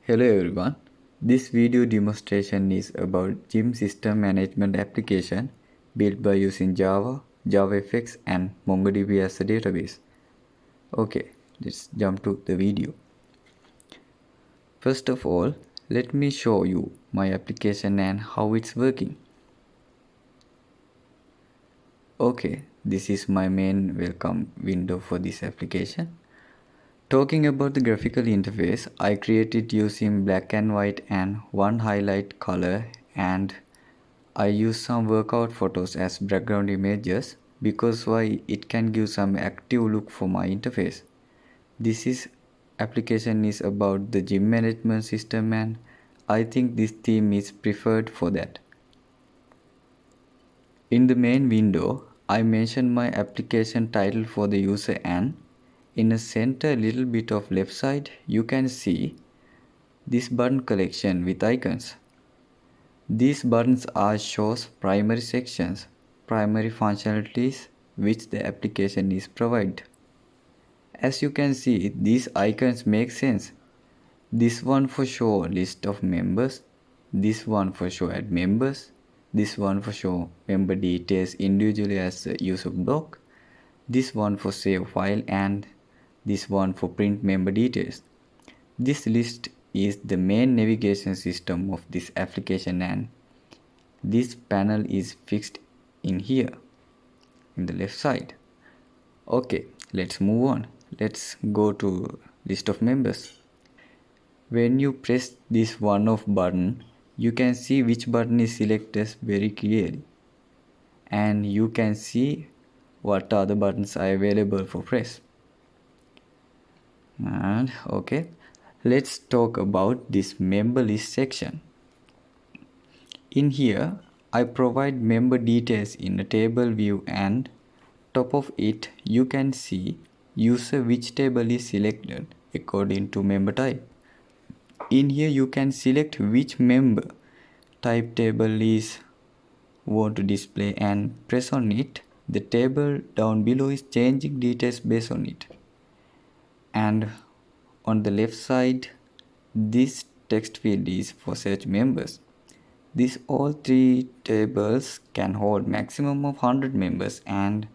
Hello everyone. This video demonstration is about gym system management application built by using Java, JavaFx and MongoDB as a database. Okay, let's jump to the video. First of all, let me show you my application and how it's working. Okay, this is my main welcome window for this application. Talking about the graphical interface, I created using black and white and one highlight color, and I use some workout photos as background images because why it can give some active look for my interface. This application is about the gym management system and I think this theme is preferred for that. In the main window, I mentioned my application title for the user and in the center little bit of left side you can see this button collection with icons. These buttons are shows primary sections, primary functionalities which the application is provided. As you can see, these icons make sense. This one for show list of members, this one for show add members, this one for show member details individually as a user block, this one for save file and this one for print member details. This list is the main navigation system of this application and this panel is fixed in here in the left side. Okay, let's move on. Let's go to list of members. When you press this one off button, you can see which button is selected very clearly and you can see what other buttons are available for press. And okay, let's talk about this member list section. In here, I provide member details in a table view and top of it you can see user which table is selected according to member type. In here you can select which member type table is want to display and press on it. The table down below is changing details based on it. And on the left side, this text field is for search members. These all three tables can hold maximum of 100 members and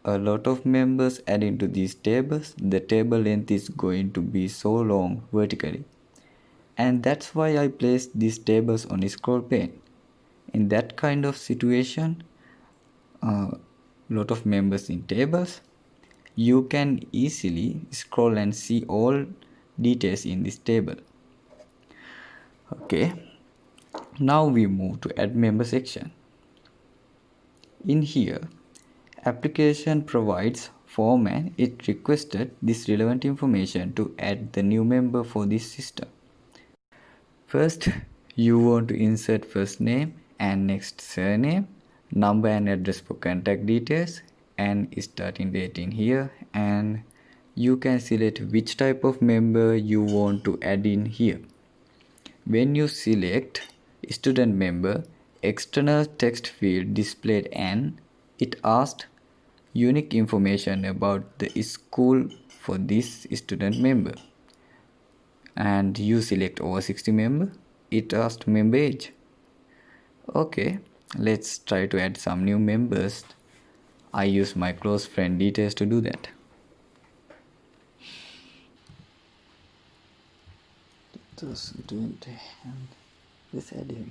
a lot of members add into these tables. The table length is going to be so long vertically. And that's why I placed these tables on a scroll pane. In that kind of situation, lot of members in tables, you can easily scroll and see all details in this table. Okay, now we move to add member section. In here, application provides form and it requested this relevant information to add the new member for this system. First, you want to insert first name and next surname, number and address for contact details and starting date in here, and you can select which type of member you want to add in here. When you select student member, external text field displayed and it asked unique information about the school for this student member. And you select over 60 member, it asked member age. Okay, let's try to add some new members. I use my close friend details to do that. Let's add him.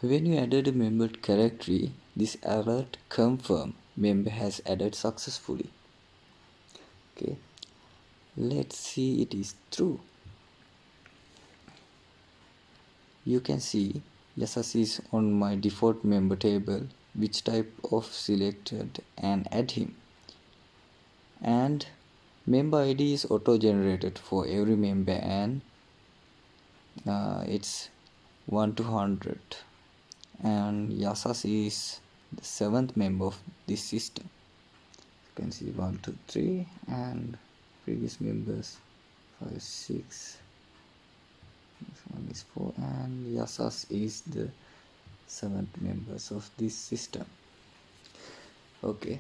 When you added a member character, this alert confirm member has added successfully. Okay, let's see it is true. You can see Yasas is on my default member table, which type of selected and add him. And member ID is auto generated for every member and it's 1 to 100 and Yasas is the 7th member of this system. You can see 1, 2, 3 and previous members 5, 6. This one is 4 and Yasas is the 7th members of this system. Okay,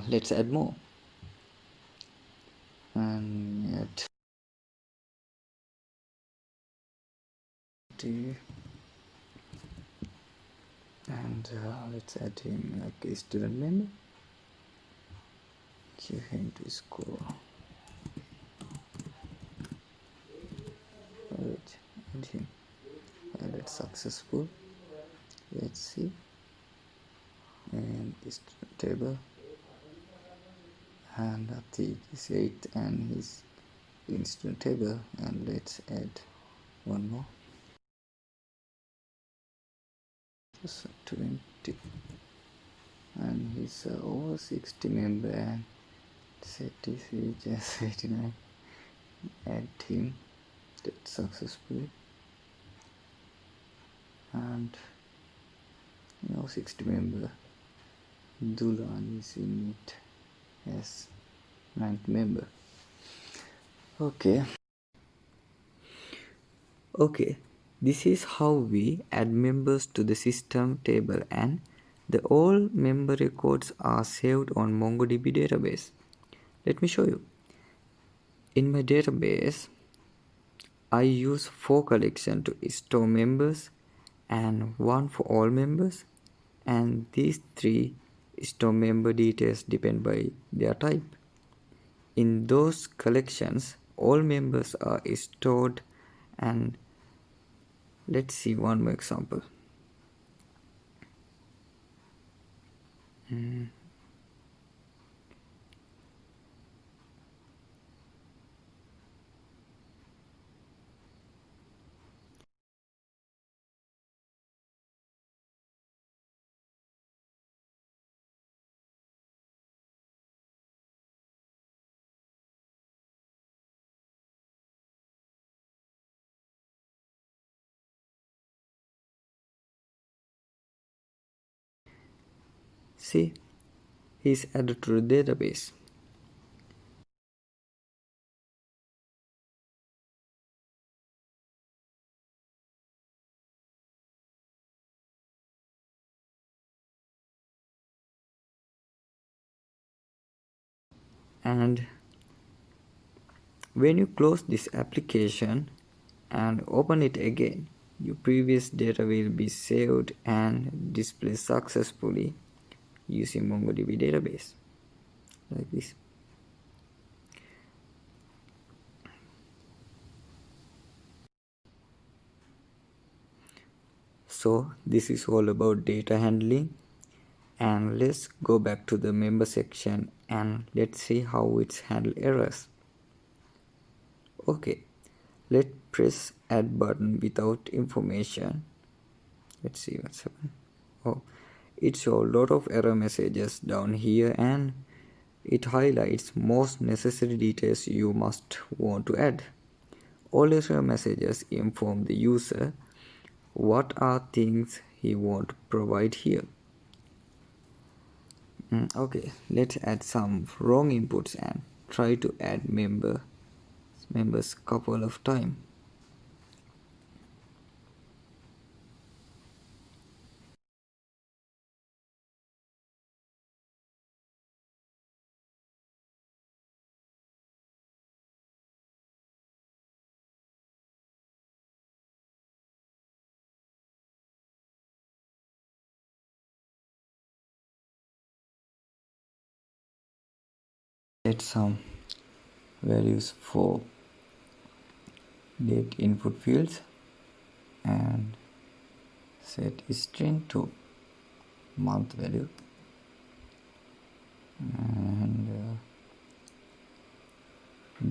let's add more and yet empty, and let's add him like a student member. Give him to score. Right, add him. That's successful. Let's see. And this table, and Atik is 8 and his instant table, and let's add one more. So 20, and he's over 60 member, and set is just 89. Add him. That successfully, and now 60 member. Dulan is in it as 9th member. Okay, this is how we add members to the system table, and the all member records are saved on MongoDB database. Let me show you. In my database, I use 4 collections to store members and 1 for all members, and these 3 store member details depend by their type. In those collections, all members are stored, and let's see one more example. See, he's added to the database. And when you close this application and open it again, your previous data will be saved and displayed successfully using MongoDB database, like this. So this is all about data handling, and let's go back to the member section and let's see how it's handle errors. Okay, let's press add button without information. Let's see what's happened. Oh, it shows a lot of error messages down here, and it highlights most necessary details you must want to add. All error messages inform the user what are things he want to provide here. Okay, let's add some wrong inputs and try to add members couple of times. Set some values for date input fields and set string to month value, and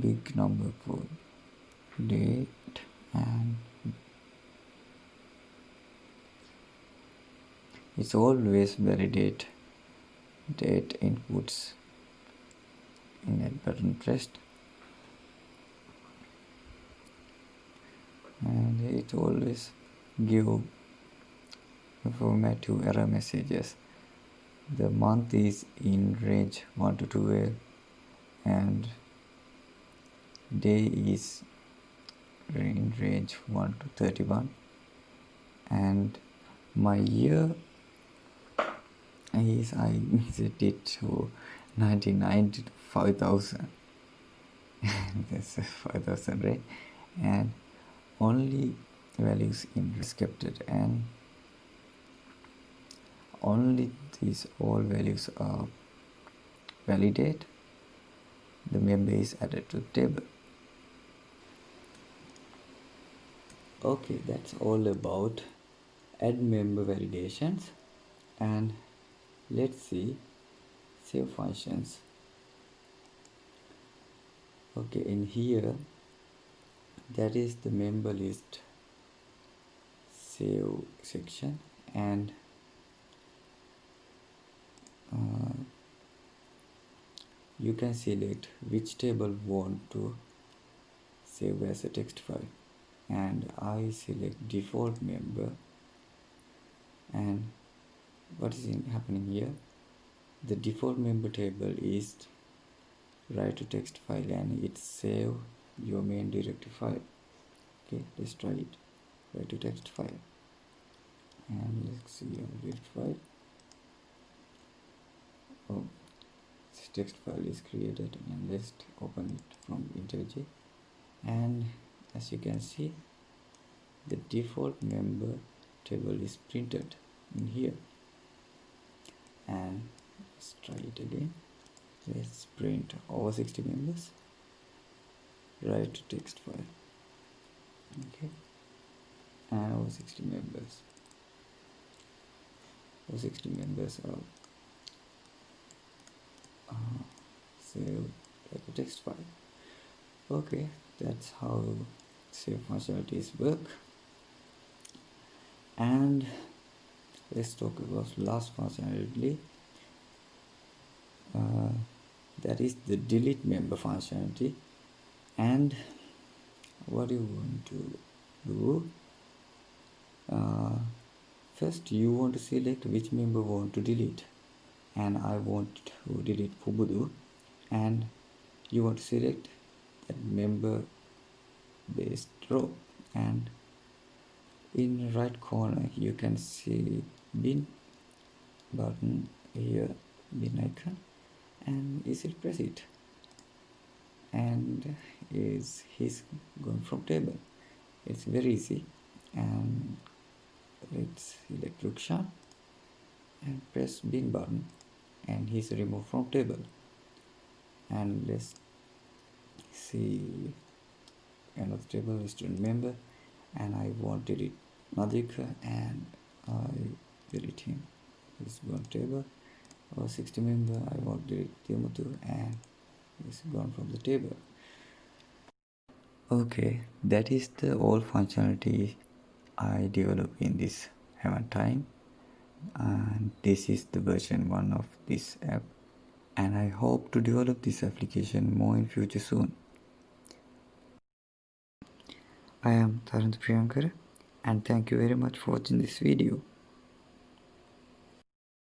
big number for date, and it's always validate date inputs in that button pressed, and it always give informative error messages. The month is in range 1 to 12, and day is in range 1 to 31, and my year is, I set it to 99 to 5000. That's 5000, right? And only values in kept, and only these all values are validate, the member is added to the table. Okay, that's all about add member validations, and let's see save functions. Okay, in here that is the member list save section, and you can select which table want to save as a text file, and I select default member. And what is happening here, the default member table is write to text file, and it save your main directory file. Okay, let's try it. Write to text file, and let's see your directory file. Oh, this text file is created, and let's open it from IntelliJ. And as you can see, the default member table is printed in here. And let's try it again. Let's print over 60 members, write to text file. Okay, and over 60 members. Over 60 members are saved like a text file. Okay, that's how save functionalities work. And let's talk about last functionality. That is the delete member functionality. And what you want to do, first you want to select which member want to delete, and I want to delete Pubudu, and you want to select that member based row, and in right corner you can see bin button here, bin icon, and easily press it, and he's gone from table. It's very easy. And let's select Rukshan and press bin button, and he's removed from table. And let's see another table, student member, and I want to delete Nadika, and I delete him. He's gone table. Or 60 member, I want to delete Timothy, and he's gone from the table. Okay, that is the all functionality I developed in this Heaven time, and this is the version 1 of this app, and I hope to develop this application more in future soon. I am Tarun Priyankar, and thank you very much for watching this video.